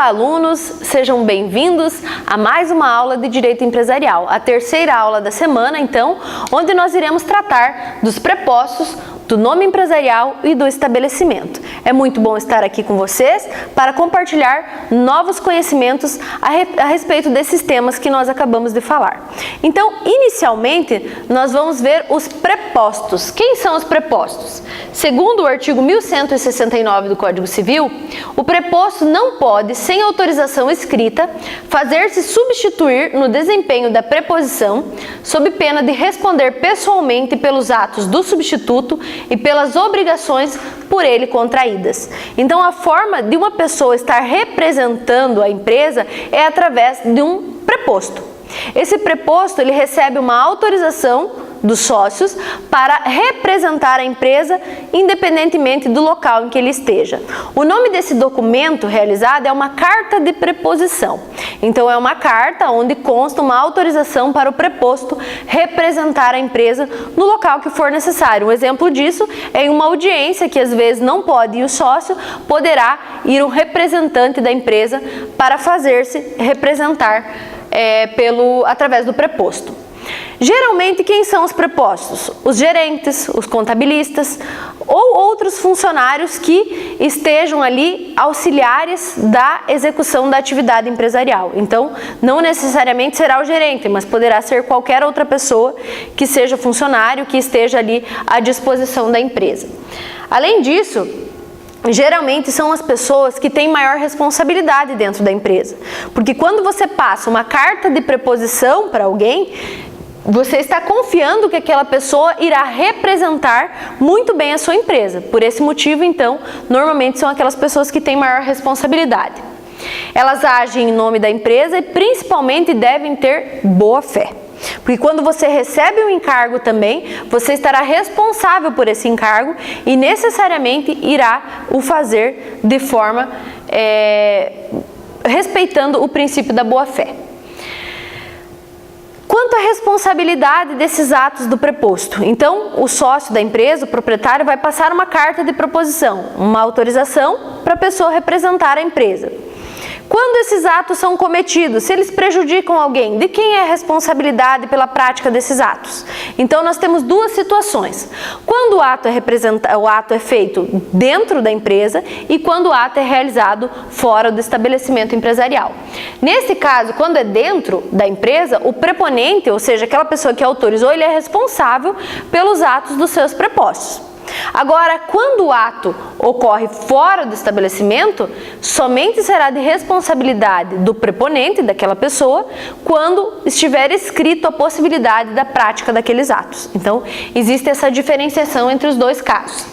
alunos, sejam bem-vindos a mais uma aula de Direito Empresarial, a terceira aula da semana, então, onde nós iremos tratar dos prepostos, do nome empresarial e do estabelecimento. É muito bom estar aqui com vocês para compartilhar novos conhecimentos a respeito desses temas que nós acabamos de falar. Então, inicialmente, nós vamos ver os prepostos. Quem são os prepostos? Segundo o artigo 1169 do Código Civil, o preposto não pode, sem autorização escrita, fazer-se substituir no desempenho da preposição, sob pena de responder pessoalmente pelos atos do substituto e pelas obrigações por ele contraídas. Então, a forma de uma pessoa estar representando a empresa é através de um preposto. Esse preposto, ele recebe uma autorização dos sócios para representar a empresa independentemente do local em que ele esteja. O nome desse documento realizado é uma carta de preposição. Então, é uma carta onde consta uma autorização para o preposto representar a empresa no local que for necessário. Um exemplo disso é em uma audiência que às vezes não pode ir o sócio, poderá ir um representante da empresa para fazer-se representar através do preposto. Geralmente, quem são os prepostos? Os gerentes, os contabilistas ou outros funcionários que estejam ali auxiliares da execução da atividade empresarial. Então, não necessariamente será o gerente, mas poderá ser qualquer outra pessoa que seja funcionário, que esteja ali à disposição da empresa. Além disso, geralmente são as pessoas que têm maior responsabilidade dentro da empresa. Porque quando você passa uma carta de preposição para alguém, você está confiando que aquela pessoa irá representar muito bem a sua empresa. Por esse motivo, então, normalmente são aquelas pessoas que têm maior responsabilidade. Elas agem em nome da empresa e principalmente devem ter boa fé. Porque quando você recebe um encargo também, você estará responsável por esse encargo e necessariamente irá o fazer de forma respeitando o princípio da boa fé. Quanto à responsabilidade desses atos do preposto, então o sócio da empresa, o proprietário, vai passar uma carta de proposição, uma autorização para a pessoa representar a empresa. Quando esses atos são cometidos, se eles prejudicam alguém, de quem é a responsabilidade pela prática desses atos? Então, nós temos duas situações. Quando o ato é feito dentro da empresa e quando o ato é realizado fora do estabelecimento empresarial. Nesse caso, quando é dentro da empresa, o preponente, ou seja, aquela pessoa que autorizou, ele é responsável pelos atos dos seus prepostos. Agora, quando o ato ocorre fora do estabelecimento, somente será de responsabilidade do preponente, daquela pessoa, quando estiver escrito a possibilidade da prática daqueles atos. Então, existe essa diferenciação entre os dois casos.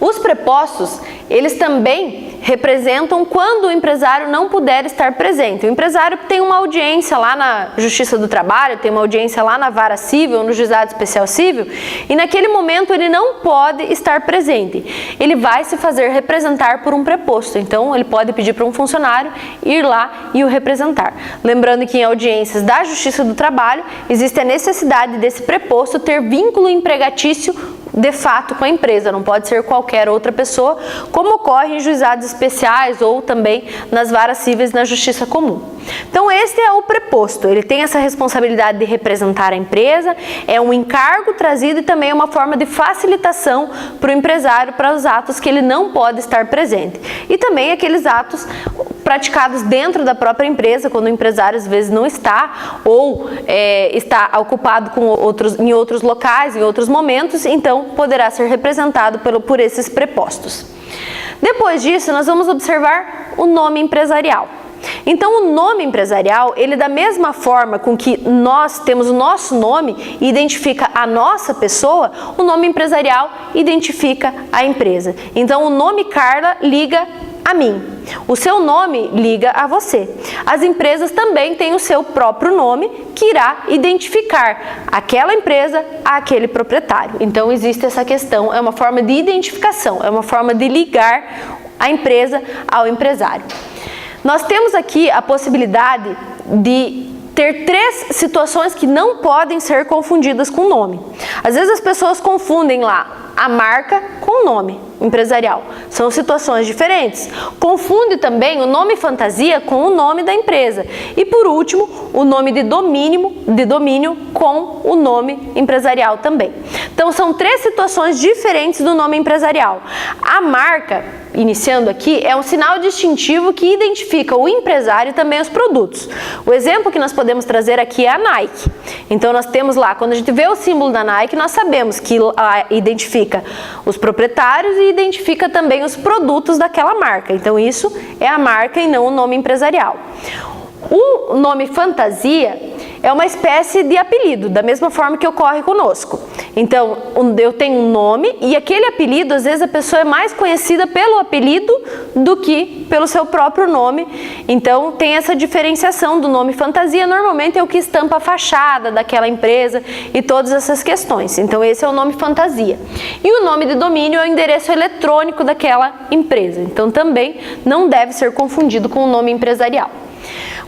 Os prepostos, eles também representam quando o empresário não puder estar presente. O empresário tem uma audiência lá na Justiça do Trabalho, tem uma audiência lá na Vara Civil, no Juizado Especial Civil, e naquele momento ele não pode estar presente. Ele vai se fazer representar por um preposto. Então, ele pode pedir para um funcionário ir lá e o representar. Lembrando que em audiências da Justiça do Trabalho, existe a necessidade desse preposto ter vínculo empregatício de fato com a empresa, não pode ser qualquer outra pessoa, como ocorre em juizados especiais ou também nas varas cíveis na justiça comum. Então, esse é o preposto, ele tem essa responsabilidade de representar a empresa, é um encargo trazido e também é uma forma de facilitação para o empresário para os atos que ele não pode estar presente. E também aqueles atos praticados dentro da própria empresa, quando o empresário às vezes não está ou está ocupado em outros locais, em outros momentos, então poderá ser representado por esses prepostos. Depois disso, nós vamos observar o nome empresarial. Então, o nome empresarial, ele da mesma forma com que nós temos o nosso nome e identifica a nossa pessoa, o nome empresarial identifica a empresa. Então, o nome Carla liga a mim. O seu nome liga a você. As empresas também têm o seu próprio nome que irá identificar aquela empresa àquele proprietário. Então, existe essa questão, é uma forma de identificação, é uma forma de ligar a empresa ao empresário. Nós temos aqui a possibilidade de ter três situações que não podem ser confundidas com o nome. Às vezes as pessoas confundem lá a marca com o nome. empresarial. São situações diferentes. Confunde também o nome fantasia com o nome da empresa. E por último, o nome de domínio com o nome empresarial também. Então são três situações diferentes do nome empresarial. A marca, iniciando aqui, é um sinal distintivo que identifica o empresário e também os produtos. O exemplo que nós podemos trazer aqui é a Nike. Então nós temos lá, quando a gente vê o símbolo da Nike, nós sabemos que identifica os proprietários e identifica também os produtos daquela marca. Então isso é a marca e não o nome empresarial. O nome fantasia é uma espécie de apelido, da mesma forma que ocorre conosco. Então, eu tenho um nome e aquele apelido, às vezes a pessoa é mais conhecida pelo apelido do que pelo seu próprio nome. Então, tem essa diferenciação do nome fantasia, normalmente é o que estampa a fachada daquela empresa e todas essas questões. Então, esse é o nome fantasia. E o nome de domínio é o endereço eletrônico daquela empresa. Então, também não deve ser confundido com o nome empresarial.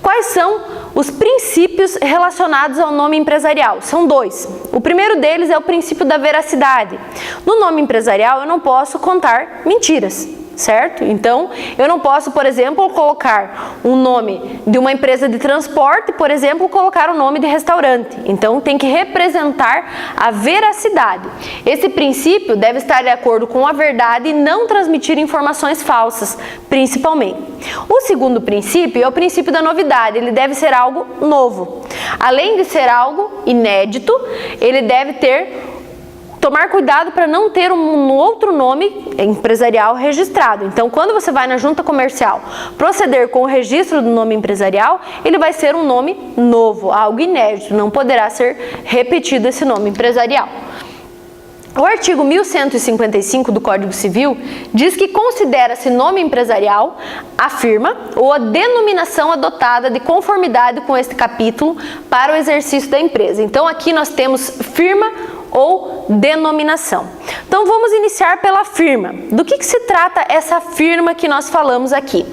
Quais são os princípios relacionados ao nome empresarial? São dois. O primeiro deles é o princípio da veracidade. No nome empresarial eu não posso contar mentiras, certo? Então, eu não posso, por exemplo, colocar um nome de uma empresa de transporte, por exemplo, colocar o nome de restaurante. Então, tem que representar a veracidade. Esse princípio deve estar de acordo com a verdade e não transmitir informações falsas, principalmente. O segundo princípio é o princípio da novidade. Ele deve ser algo novo. Além de ser algo inédito, ele deve tomar cuidado para não ter um outro nome empresarial registrado. Então, quando você vai na junta comercial proceder com o registro do nome empresarial, ele vai ser um nome novo, algo inédito, não poderá ser repetido esse nome empresarial. O artigo 1155 do Código Civil diz que considera-se nome empresarial a firma ou a denominação adotada de conformidade com este capítulo para o exercício da empresa. Então, aqui nós temos firma ou denominação. Então, vamos iniciar pela firma. Do que se trata essa firma que nós falamos aqui?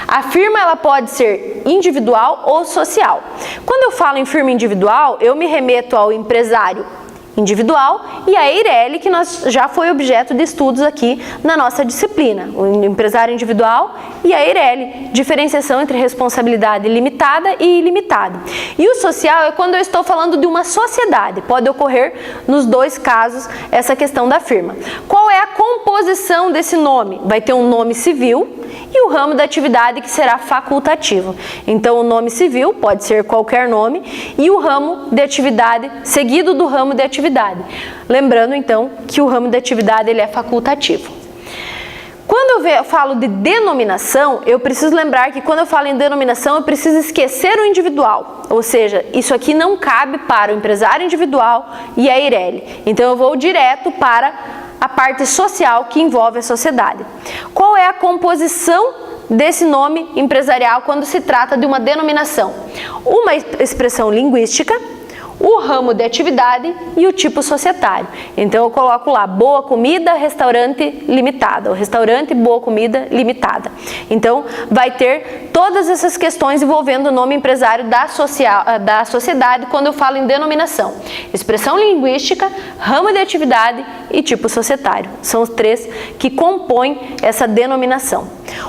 A firma ela pode ser individual ou social. Quando eu falo em firma individual, eu me remeto ao empresário individual e a EIRELI, que já foi objeto de estudos aqui na nossa disciplina, o empresário individual e a EIRELI, diferenciação entre responsabilidade limitada e ilimitada. E o social é quando eu estou falando de uma sociedade, pode ocorrer nos dois casos essa questão da firma. Qual é a composição desse nome? Vai ter um nome civil e o ramo da atividade que será facultativo. Então, o nome civil pode ser qualquer nome e o ramo de atividade seguido do ramo de atividade. Lembrando, então, que o ramo de atividade ele é facultativo. Quando eu falo de denominação, eu preciso lembrar que quando eu falo em denominação, eu preciso esquecer o individual. Ou seja, isso aqui não cabe para o empresário individual e a EIRELI. Então, eu vou direto para a parte social que envolve a sociedade. Qual é a composição desse nome empresarial quando se trata de uma denominação? Uma expressão linguística, o ramo de atividade e o tipo societário. Então eu coloco lá Boa Comida Restaurante Limitada, ou Restaurante Boa Comida Limitada. Então vai ter todas essas questões envolvendo o nome empresário da sociedade quando eu falo em denominação. Expressão linguística, ramo de atividade e tipo societário. São os três que compõem essa denominação.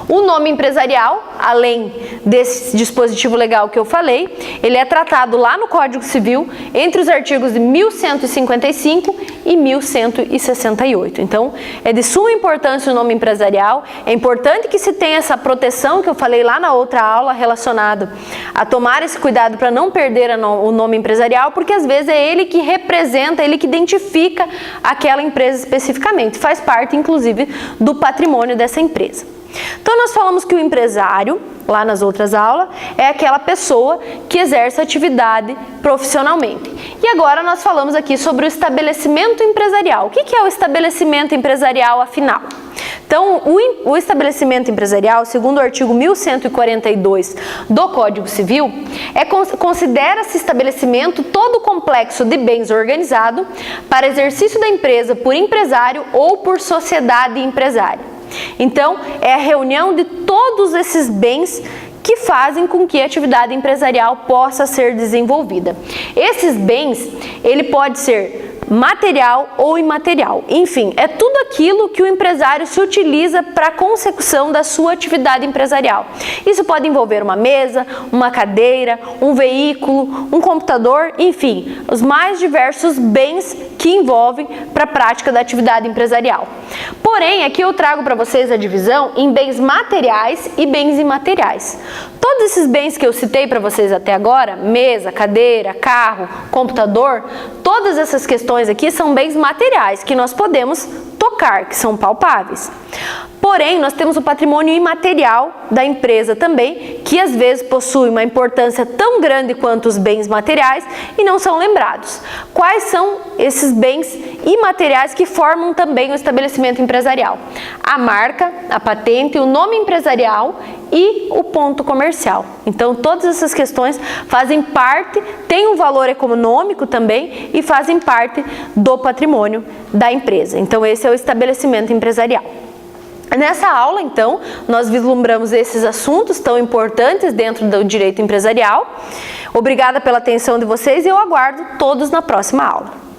O nome empresarial, além desse dispositivo legal que eu falei, ele é tratado lá no Código Civil entre os artigos de 1155 e 1168. Então, é de suma importância o nome empresarial, é importante que se tenha essa proteção que eu falei lá na outra aula relacionado a tomar esse cuidado para não perder o nome empresarial, porque às vezes é ele que representa, ele que identifica aquela empresa especificamente, faz parte inclusive do patrimônio dessa empresa. Então, nós falamos que o empresário, lá nas outras aulas, é aquela pessoa que exerce atividade profissionalmente. E agora nós falamos aqui sobre o estabelecimento empresarial. O que é o estabelecimento empresarial, afinal? Então, o estabelecimento empresarial, segundo o artigo 1142 do Código Civil, considera-se estabelecimento todo o complexo de bens organizado para exercício da empresa por empresário ou por sociedade empresária. Então, é a reunião de todos esses bens que fazem com que a atividade empresarial possa ser desenvolvida. Esses bens, ele pode ser material ou imaterial. Enfim, é tudo aquilo que o empresário se utiliza para a consecução da sua atividade empresarial. Isso pode envolver uma mesa, uma cadeira, um veículo, um computador, enfim, os mais diversos bens que envolvem para a prática da atividade empresarial. Porém, aqui eu trago para vocês a divisão em bens materiais e bens imateriais. Todos esses bens que eu citei para vocês até agora, mesa, cadeira, carro, computador, todas essas questões aqui são bens materiais que nós podemos tocar, que são palpáveis. Porém, nós temos o patrimônio imaterial da empresa também, que às vezes possui uma importância tão grande quanto os bens materiais e não são lembrados. Quais são esses bens imateriais que formam também o estabelecimento empresarial? A marca, a patente, o nome empresarial e o ponto comercial. Então, todas essas questões fazem parte, têm um valor econômico também e fazem parte do patrimônio da empresa. Então, esse é o estabelecimento empresarial. Nessa aula, então, nós vislumbramos esses assuntos tão importantes dentro do direito empresarial. Obrigada pela atenção de vocês e eu aguardo todos na próxima aula.